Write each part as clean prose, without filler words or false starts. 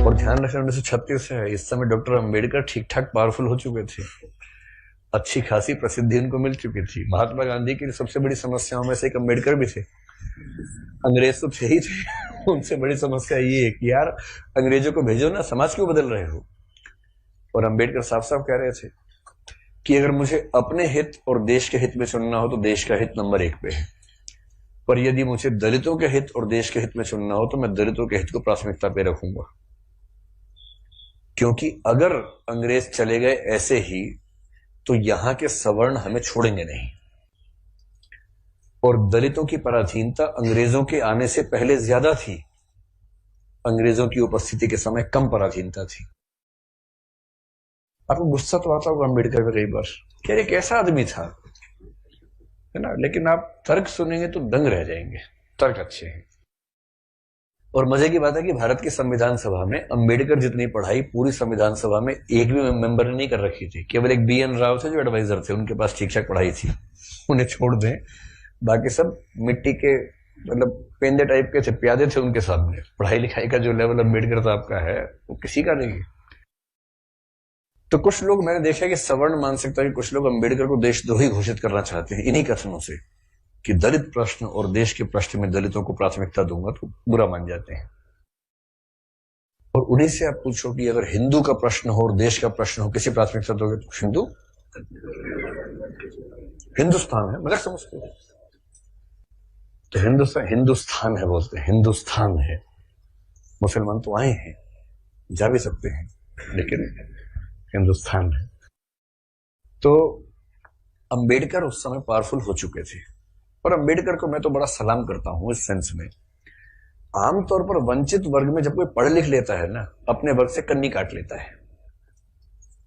और ध्यान रखना 1936 है, इस समय डॉक्टर अंबेडकर ठीक ठाक पावरफुल हो चुके थे, अच्छी खासी प्रसिद्धि उनको मिल चुकी थी। महात्मा गांधी की सबसे बड़ी समस्याओं में से एक अंबेडकर भी थे। अंग्रेज तो थे ही थे, उनसे बड़ी समस्या ये है कि यार अंग्रेजों को भेजो ना, समाज क्यों बदल रहे हो। और अंबेडकर साफ साफ कह रहे थे कि अगर मुझे अपने हित और देश के हित में चुनना हो तो देश का हित नंबर 1 पे है, पर यदि मुझे दलितों के हित और देश के हित में चुनना हो तो मैं दलितों के हित को प्राथमिकता पे रखूंगा, क्योंकि अगर अंग्रेज चले गए ऐसे ही तो यहां के सवर्ण हमें छोड़ेंगे नहीं। और दलितों की पराधीनता अंग्रेजों के आने से पहले ज्यादा थी, अंग्रेजों की उपस्थिति के समय कम पराधीनता थी। आपको गुस्सा तो आता होगा अंबेडकर पे कई बार, क्या ये कैसा आदमी था, है ना, लेकिन आप तर्क सुनेंगे तो दंग रह जाएंगे, तर्क अच्छे हैं। और मजे की बात है कि भारत की संविधान सभा में अंबेडकर जितनी पढ़ाई पूरी संविधान सभा में एक भी मेंबर ने नहीं कर रखी थी। केवल एक BN राव थे जो एडवाइजर थे, उनके पास ठीक ठाक पढ़ाई थी, उन्हें छोड़ दें, बाकी सब मिट्टी के मतलब पेंदे टाइप के थे, प्यादे थे उनके सामने। पढ़ाई लिखाई का जो लेवल अंबेडकर साहब का है वो किसी का नहीं है। तो कुछ लोग मैंने देखा कि सवर्ण मानसिकता के कुछ लोग अंबेडकर को देशद्रोही घोषित करना चाहते हैं इन्हीं कथनों से कि दलित प्रश्न और देश के प्रश्न में दलितों को प्राथमिकता दूंगा तो बुरा मान जाते हैं। और उन्हीं से आप पूछो कि अगर हिंदू का प्रश्न हो और देश का प्रश्न हो, किसी प्राथमिकता दोगे तो हिंदू, हिंदुस्तान है, मगर समझते हैं तो हिंदुस्तान है बोलते हैं, हिंदुस्तान है। मुसलमान तो आए हैं, जा भी सकते हैं, लेकिन हिंदुस्तान है। तो अंबेडकर उस समय पावरफुल हो चुके थे, और अंबेडकर को मैं तो बड़ा सलाम करता हूं इस सेंस में। आमतौर पर वंचित वर्ग में जब कोई पढ़ लिख लेता है ना, अपने वर्ग से कन्नी काट लेता है।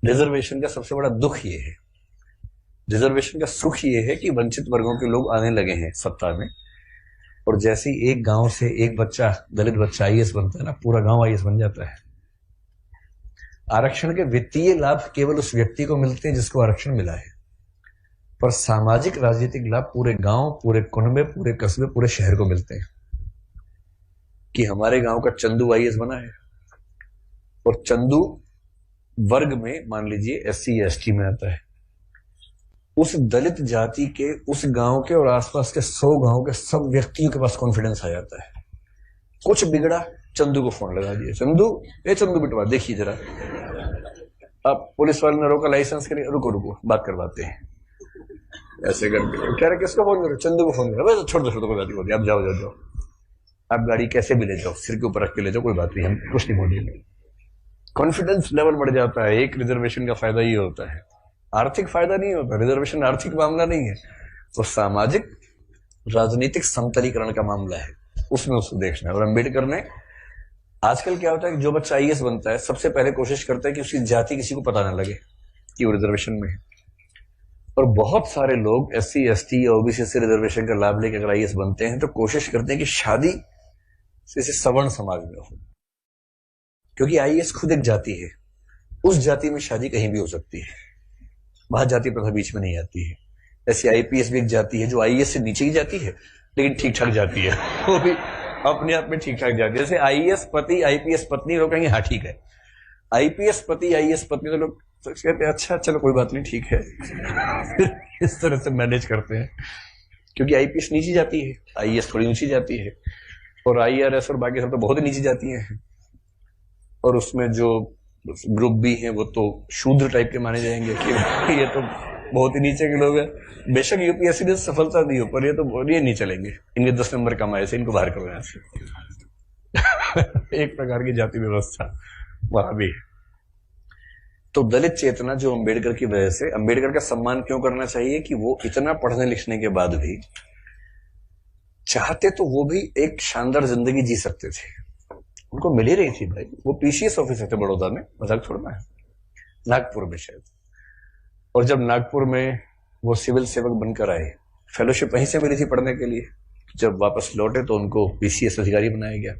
रिजर्वेशन का सबसे बड़ा दुख ये है, रिजर्वेशन का सुख ये है कि वंचित वर्गों के लोग आने लगे हैं सत्ता में, और जैसे ही एक गांव से एक बच्चा, दलित बच्चा IAS बनता है ना, पूरा गांव IAS बन जाता है। आरक्षण के वित्तीय लाभ केवल उस व्यक्ति को मिलते हैं जिसको आरक्षण मिला है, पर सामाजिक राजनीतिक लाभ पूरे गांव, पूरे कुनबे, पूरे कस्बे, पूरे शहर को मिलते हैं। कि हमारे गांव का चंदू IAS बना है, और चंदू वर्ग में मान लीजिए SC ST में आता है, उस दलित जाति के उस गांव के और आसपास के 100 गांव के सब व्यक्तियों के पास कॉन्फिडेंस आ जाता है। कुछ बिगड़ा, चंदू को फोन लगा दिया, चंदू बिटवा देखिए जरा। अब पुलिस वाले ने रोका लाइसेंस के लिए, रुको बात करवाते हैं, ऐसे करके कह रहे किसको फोन करो, चंदू को फोन करो, छोड़ दो कोई बात नहीं, आप जाओ, आप गाड़ी कैसे भी ले जाओ, सिर के ऊपर रख के ले जाओ, कोई बात नहीं, हम कुछ नहीं बोलेंगे। कॉन्फिडेंस लेवल बढ़ जाता है। एक रिजर्वेशन का फायदा ये होता है, आर्थिक फायदा नहीं होता, रिजर्वेशन आर्थिक मामला नहीं है, वो सामाजिक राजनीतिक समतलीकरण का मामला है, उसमें उसको देखना है। और अंबेडकर ने, आजकल क्या होता है कि जो बच्चा IAS बनता है सबसे पहले कोशिश करता है कि उसकी जाति किसी को पता ना लगे कि वो रिजर्वेशन में है। और बहुत सारे लोग SC ST या OBC से रिजर्वेशन का लाभ लेकर अगर IAS बनते हैं तो कोशिश करते हैं कि शादी जैसे सवर्ण समाज में हो, क्योंकि IAS खुद एक जाति है, उस जाति में शादी कहीं भी हो सकती है, वहां जाति प्रथा बीच में नहीं आती है। ऐसे IPS भी एक जाति है जो IAS से नीचे की जाती है, लेकिन ठीक ठाक जाती है, वो भी अपने आप में ठीक ठाक जाती है। जैसे IAS पति IPS पत्नी, लोग कहेंगे हाँ ठीक है, IPS पति IAS पत्नी, तो लोग कहते हैं अच्छा चलो कोई बात नहीं ठीक है इस तरह से मैनेज करते हैं, क्योंकि IPS नीची जाती है, IAS थोड़ी ऊंची जाती है, और IRS और बाकी सब तो बहुत ही नीची जाती हैं, और उसमें जो ग्रुप भी हैं वो तो शूद्र टाइप के माने जाएंगे कि ये तो बहुत ही नीचे के लोग हैं। बेशक UPSC ने सफलता दी हो, पर ये नहीं चलेंगे, इनके 10 नंबर कम आए से इनको बाहर करो यहाँ से एक प्रकार की जाति व्यवस्था वहां भी है। तो दलित चेतना जो अंबेडकर की वजह से, अंबेडकर का सम्मान क्यों करना चाहिए कि वो इतना पढ़ने लिखने के बाद भी चाहते तो वो भी एक शानदार जिंदगी जी सकते थे, उनको मिल ही रही थी भाई। वो PCS ऑफिसर थे बड़ौदा में, मजाक छोड़ना है, नागपुर में शायद, और जब नागपुर में वो सिविल सेवक बनकर आए, फेलोशिप वहीं से मिली थी पढ़ने के लिए, जब वापस लौटे तो उनको PCS अधिकारी बनाया गया।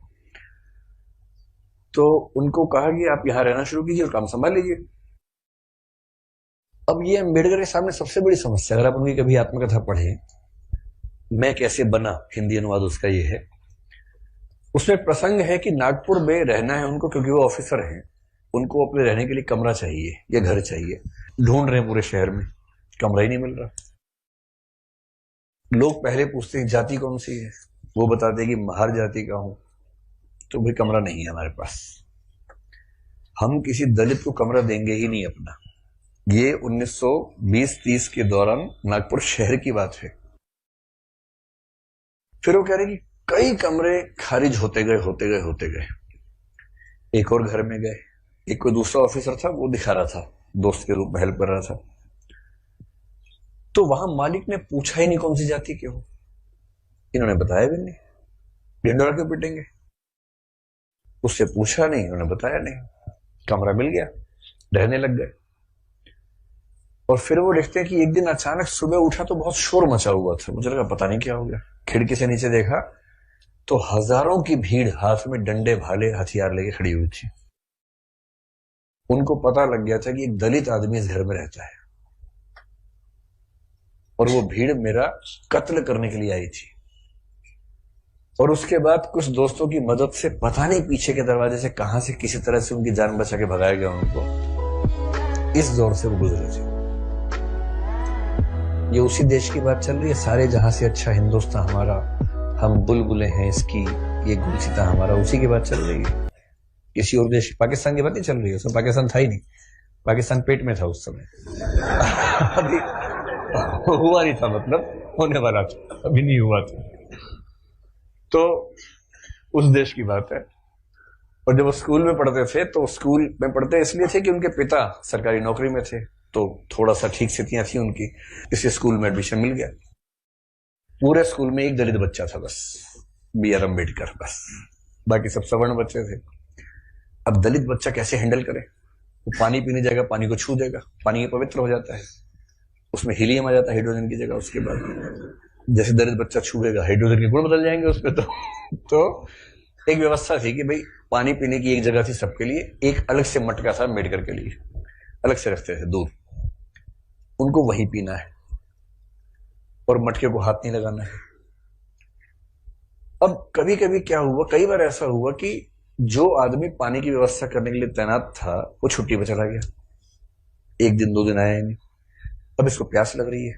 तो उनको कहा कि आप यहां रहना शुरू कीजिए और काम संभाल लीजिए। अब ये अंबेडकर के सामने सबसे बड़ी समस्या, अगर आप उनकी कभी आत्मकथा पढ़े, मैं कैसे बना, हिंदी अनुवाद उसका ये है, उसमें प्रसंग है कि नागपुर में रहना है उनको, क्योंकि वो ऑफिसर हैं, उनको अपने रहने के लिए कमरा चाहिए या घर चाहिए। ढूंढ रहे हैं पूरे शहर में, कमरा ही नहीं मिल रहा। लोग पहले पूछते हैं जाति कौन सी है, वो बताते हैं कि महार जाति का हूं। तो भाई कमरा नहीं है हमारे पास, हम किसी दलित को कमरा देंगे ही नहीं अपना। ये 1920-30 के दौरान नागपुर शहर की बात है। फिर वो कह रहे कि कई कमरे खारिज होते गए। एक और घर में गए, एक कोई दूसरा ऑफिसर था, वो दिखा रहा था, दोस्त के रूप में हेल्प कर रहा था। तो वहां मालिक ने पूछा ही नहीं कौन सी जाति के हो, इन्होंने बताया भी नहीं, ढिंडोरा क्यों पिटेंगे। उससे पूछा नहीं, उन्होंने बताया नहीं, कमरा मिल गया, रहने लग गए। और फिर वो देखते हैं कि एक दिन अचानक सुबह उठा तो बहुत शोर मचा हुआ था। मुझे लगा पता नहीं क्या हो गया, खिड़की से नीचे देखा तो हजारों की भीड़ हाथ में डंडे भाले हथियार लेके खड़ी हुई थी। उनको पता लग गया था कि एक दलित आदमी इस घर में रहता है और वो भीड़ मेरा कत्ल करने के लिए आई थी। और उसके बाद कुछ दोस्तों की मदद से पता नहीं पीछे के दरवाजे से कहां से किसी तरह से उनकी जान बचा के भगाया गया उनको। इस दौर से वो गुजरे थे। ये उसी देश की बात चल रही है, सारे जहां से अच्छा हिंदुस्तान हमारा, हम बुलबुलें हैं इसकी, ये गुलसिता हमारा, उसी की बात चल रही है। किसी और देश, पाकिस्तान की बात नहीं चल रही है, उसमें पाकिस्तान था ही नहीं, पाकिस्तान पेट में था उस समय। अभी हुआ नहीं था, मतलब होने वाला था, अभी नहीं हुआ था। तो उस देश की बात है। और जब वो स्कूल में पढ़ते थे तो स्कूल में पढ़ते इसलिए थे कि उनके पिता सरकारी नौकरी में थे, तो थोड़ा सा ठीक स्थितियां थी उनकी, इसलिए स्कूल में एडमिशन मिल गया। पूरे स्कूल में एक दलित बच्चा था बस, B.R. अम्बेडकर, बस, बाकी सब सवर्ण बच्चे थे। अब दलित बच्चा कैसे हैंडल करे? वो पानी पीने जाएगा, पानी को छू देगा, पानी पवित्र हो जाता है, उसमें हीलियम आ जाता है हाइड्रोजन की जगह। उसके बाद जैसे दलित बच्चा छूएगा, हाइड्रोजन के गुण बदल जाएंगे उसमें। तो एक व्यवस्था थी कि भाई पानी पीने की एक जगह थी सबके लिए, एक अलग से मटका था अम्बेडकर के लिए, अलग से रखते थे दूर, उनको वही पीना है और मटके को हाथ नहीं लगाना है। अब कभी कभी क्या हुआ, कई बार ऐसा हुआ कि जो आदमी पानी की व्यवस्था करने के लिए तैनात था वो छुट्टी पर चला गया, एक दिन 2 दिन आया ही नहीं। अब इसको प्यास लग रही है,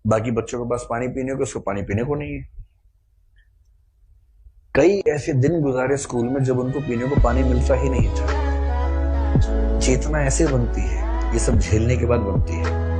बाकी बच्चों के पास पानी पीने को, इसको पानी पीने को नहीं है। कई ऐसे दिन गुजारे स्कूल में जब उनको पीने को पानी मिलता ही नहीं था। चेतना ऐसे बनती है, ये सब झेलने के बाद बनती है।